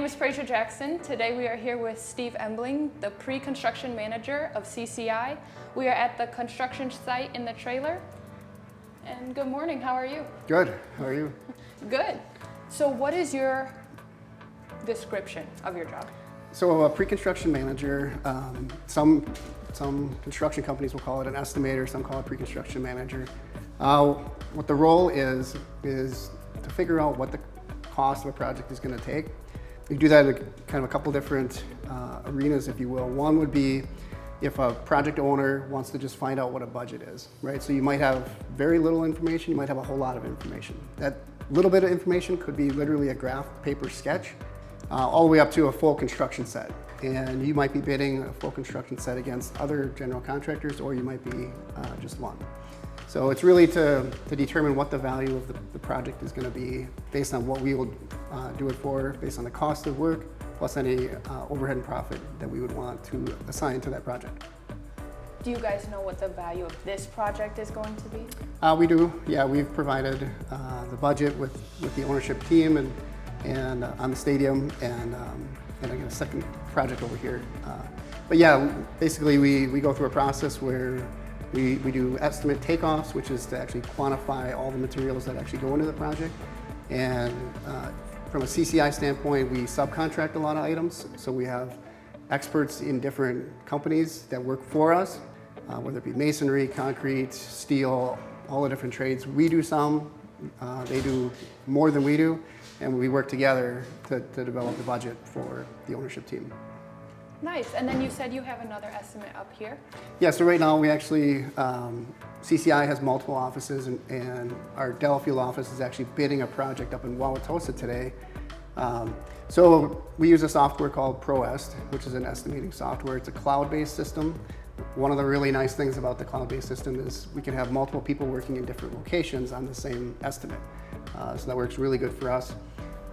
name is Prasia Jackson. Today we are here with Steve Ebling, the pre-construction manager of CCI. We are at the construction site in the trailer. And good morning, how are you? Good, how are you? Good. So what is your description of your job? So a pre-construction manager, some construction companies will call it an estimator, some call it pre-construction manager. What the role is to figure out what the cost of a project is going to take. You do that in kind of a couple different arenas, if you will. One would be if a project owner wants to just find out what a budget is, right? So you might have very little information, you might have a whole lot of information. That little bit of information could be literally a graph paper sketch, all the way up to a full construction set. And you might be bidding a full construction set against other general contractors, or you might be just one. So it's really to determine what the value of the project is going to be based on what we will do it for, based on the cost of work, plus any overhead and profit that we would want to assign to that project. Do you guys know what the value of this project is going to be? We do, yeah. We've provided the budget with the ownership team and on the stadium, and I got a second project over here. But yeah, basically we go through a process where we do estimate takeoffs, which is to actually quantify all the materials that actually go into the project. And from a CCI standpoint, we subcontract a lot of items. So we have experts in different companies that work for us, whether it be masonry, concrete, steel, all the different trades. We do some, they do more than we do, and we work together to develop the budget for the ownership team. Nice, and then you said you have another estimate up here? Yeah, so right now we actually, CCI has multiple offices, and our Delafield office is actually bidding a project up in Wauwatosa today. So we use a software called ProEst, which is an estimating software. It's a cloud-based system. One of the really nice things about the cloud-based system is we can have multiple people working in different locations on the same estimate. So that works really good for us.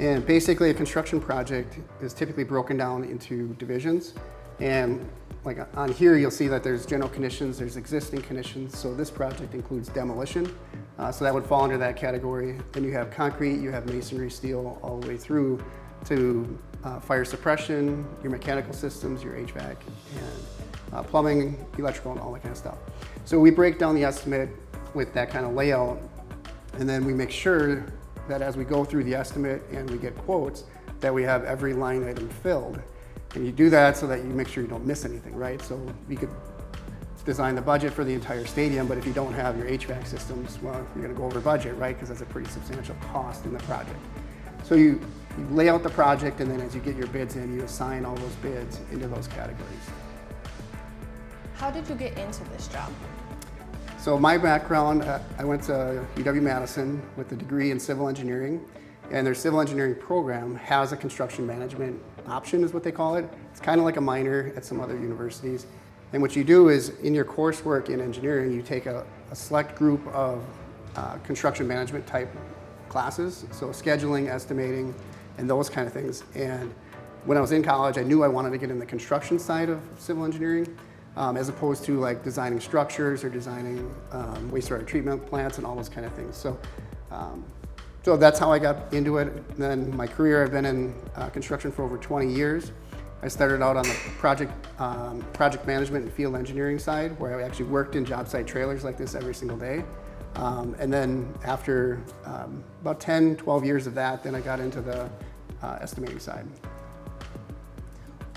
And basically a construction project is typically broken down into divisions. And like on here, you'll see that there's general conditions, there's existing conditions. So this project includes demolition. So that would fall under that category. Then you have concrete, you have masonry, steel, all the way through to fire suppression, your mechanical systems, your HVAC, and plumbing, electrical, and all that kind of stuff. So we break down the estimate with that kind of layout, and then we make sure that as we go through the estimate and we get quotes, that we have every line item filled. And you do that so that you make sure you don't miss anything, right? So we could design the budget for the entire stadium, but if you don't have your HVAC systems, well, you're gonna go over budget, right? Because that's a pretty substantial cost in the project. So you lay out the project, and then as you get your bids in, you assign all those bids into those categories. How did you get into this job? So my background, I went to UW-Madison with a degree in civil engineering, and their civil engineering program has a construction management option, is what they call it. It's kind of like a minor at some other universities. And what you do is, in your coursework in engineering, you take a select group of construction management type classes, so scheduling, estimating, and those kind of things. And when I was in college, I knew I wanted to get in the construction side of civil engineering, as opposed to like designing structures or designing wastewater treatment plants and all those kind of things. So, so that's how I got into it. And then my career, I've been in construction for over 20 years. I started out on the project management and field engineering side, where I actually worked in job site trailers like this every single day. And then after about 10, 12 years of that, then I got into the estimating side.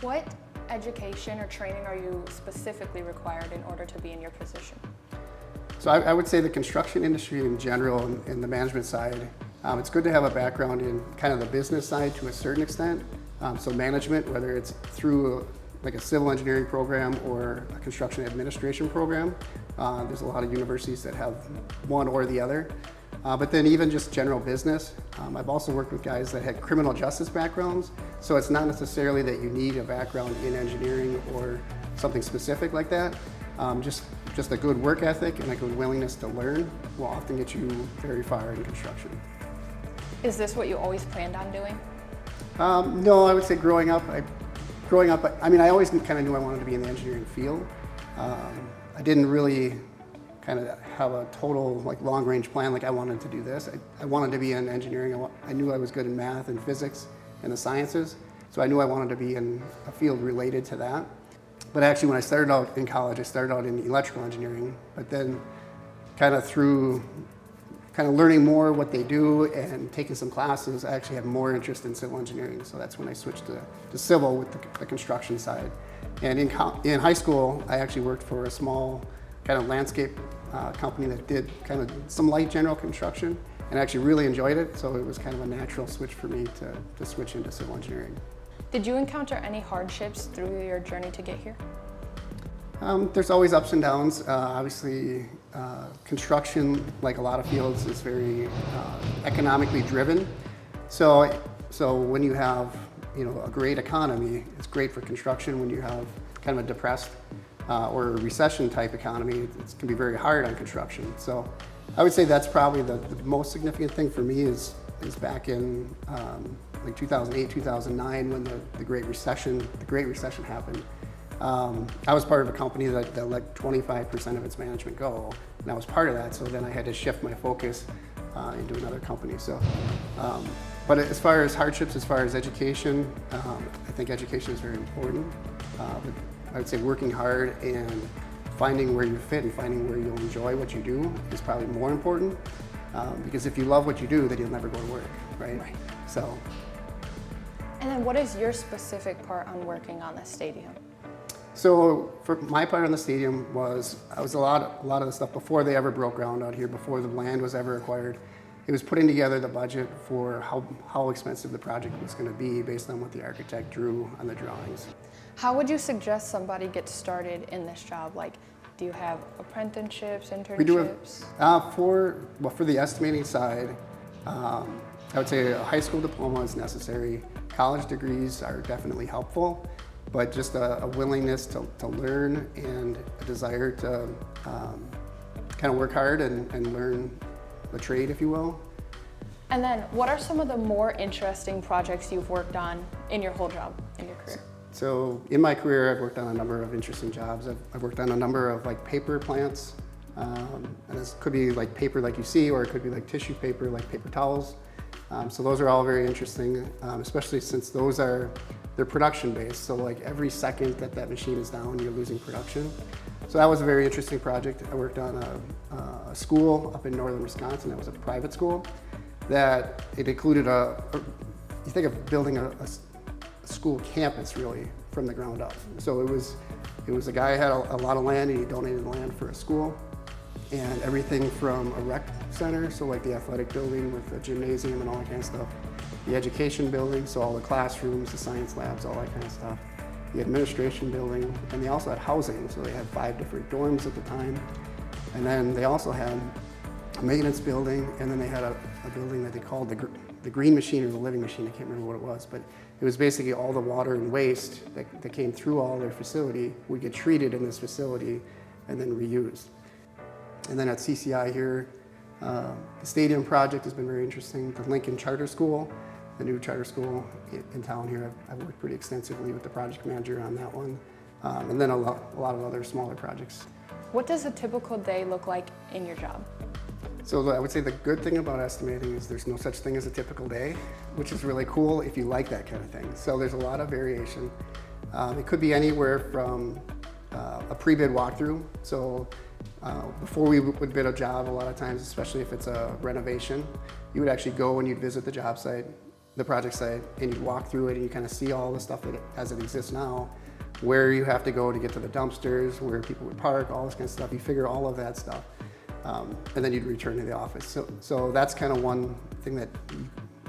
What education or training are you specifically required in order to be in your position? So I would say the construction industry in general and the management side, it's good to have a background in kind of the business side to a certain extent. So management, whether it's through like a civil engineering program or a construction administration program, there's a lot of universities that have one or the other. But then even just general business. I've also worked with guys that had criminal justice backgrounds, so it's not necessarily that you need a background in engineering or something specific like that. Just a good work ethic and a good willingness to learn will often get you very far in construction. Is this what you always planned on doing? No, I would say growing up, I mean, I always kind of knew I wanted to be in the engineering field. I didn't really kind of have a total like long range plan, like I wanted to do this. I wanted to be in engineering. I knew I was good in math and physics and the sciences. So I knew I wanted to be in a field related to that. But actually when I started out in college, I started out in electrical engineering, but then kind of through learning more what they do and taking some classes, I actually had more interest in civil engineering. So that's when I switched to civil with the construction side. And in high school, I actually worked for a small kind of landscape company that did kind of some light general construction, and I actually really enjoyed it. So it was kind of a natural switch for me to switch into civil engineering. Did you encounter any hardships through your journey to get here? There's always ups and downs. Obviously, construction, like a lot of fields, is very economically driven. So when you have a great economy, it's great for construction. When you have kind of a depressed or a recession type economy, it can be very hard on construction. So I would say that's probably the most significant thing for me is back in like 2008, 2009 when the Great Recession happened. I was part of a company that let 25% of its management go, and I was part of that. So then I had to shift my focus into another company. So, but as far as hardships, as far as education, I think education is very important. But I would say working hard and finding where you fit and finding where you'll enjoy what you do is probably more important. Because if you love what you do, then you'll never go to work, right? So. And then what is your specific part on working on the stadium? So for my part on the stadium I was a lot of the stuff before they ever broke ground out here, before the land was ever acquired. It was putting together the budget for how expensive the project was going to be based on what the architect drew on the drawings. How would you suggest somebody get started in this job? Like, do you have apprenticeships, internships? We do have, for the estimating side, I would say a high school diploma is necessary. College degrees are definitely helpful, but just a willingness to learn and a desire to kind of work hard and learn the trade, if you will. And then what are some of the more interesting projects you've worked on in your whole job, in your career? So in my career, I've worked on a number of interesting jobs. I've worked on a number of like paper plants, and this could be like paper like you see, or it could be like tissue paper, like paper towels. So those are all very interesting, especially since they're production based. So like every second that machine is down, you're losing production. So that was a very interesting project. I worked on a school up in northern Wisconsin. That was a private school that it included you think of building a school campus really from the ground up. So it was a guy who had a lot of land and he donated land for a school, and everything from a rec center, so like the athletic building with the gymnasium and all that kind of stuff, the education building, so all the classrooms, the science labs, all that kind of stuff, the administration building, and they also had housing, so they had 5 different dorms at the time, and then they also had a maintenance building, and then they had a building that they called the green machine or the living machine. I can't remember what it was, but it was basically all the water and waste that came through all their facility would get treated in this facility and then reused. And then at CCI here, the stadium project has been very interesting. The Lincoln Charter School, the new charter school in town here, I've worked pretty extensively with the project manager on that one. And then a lot of other smaller projects. What does a typical day look like in your job? So I would say the good thing about estimating is there's no such thing as a typical day, which is really cool if you like that kind of thing. So there's a lot of variation. It could be anywhere from a pre-bid walkthrough. So before we would bid a job, a lot of times, especially if it's a renovation, you would actually go and you'd visit the job site, the project site, and you'd walk through it and you kind of see all the stuff as it exists now, where you have to go to get to the dumpsters, where people would park, all this kind of stuff. You figure all of that stuff. And then you'd return to the office. So that's kind of one thing that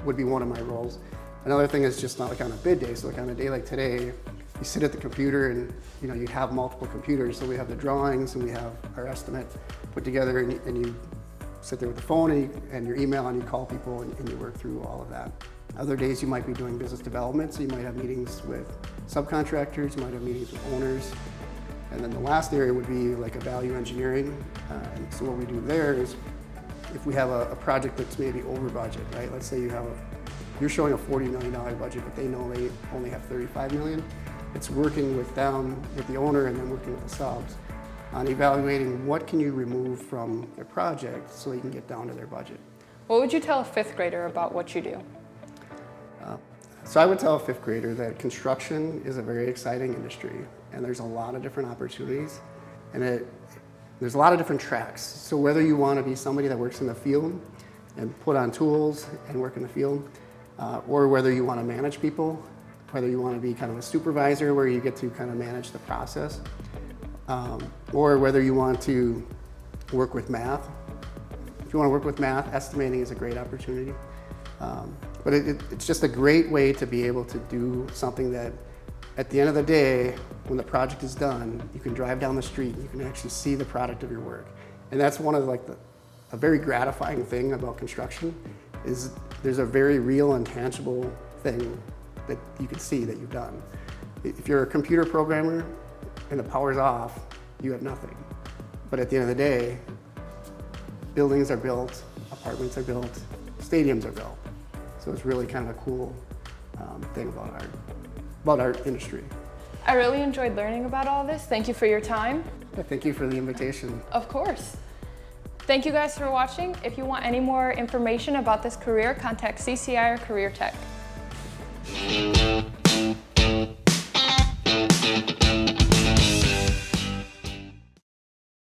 would be one of my roles. Another thing is just not like on a bid day. So like on a day like today, you sit at the computer and you have multiple computers. So we have the drawings and we have our estimate put together, and you sit there with the phone and your email, and you call people and you work through all of that. Other days you might be doing business development. So you might have meetings with subcontractors, you might have meetings with owners. And then the last area would be like a value engineering. And so what we do there is if we have a project that's maybe over budget, right? Let's say you're showing a $40 million budget, but they know they only have $35 million. It's working with them, with the owner, and then working with the subs on evaluating what can you remove from their project so you can get down to their budget. What would you tell a 5th grader about what you do? So I would tell a fifth grader that construction is a very exciting industry, and there's a lot of different opportunities, and there's a lot of different tracks. So whether you want to be somebody that works in the field and put on tools and work in the field, or whether you want to manage people, whether you want to be kind of a supervisor where you get to kind of manage the process, or whether you want to work with math. If you want to work with math, estimating is a great opportunity. But it's just a great way to be able to do something that at the end of the day, when the project is done, you can drive down the street and you can actually see the product of your work. And that's one of a very gratifying thing about construction is there's a very real and tangible thing that you can see that you've done. If you're a computer programmer and the power's off, you have nothing. But at the end of the day, buildings are built, apartments are built, stadiums are built. So it's really kind of a cool thing about our industry. I really enjoyed learning about all this. Thank you for your time. Thank you for the invitation. Of course. Thank you guys for watching. If you want any more information about this career, contact CCI or CareerTalk.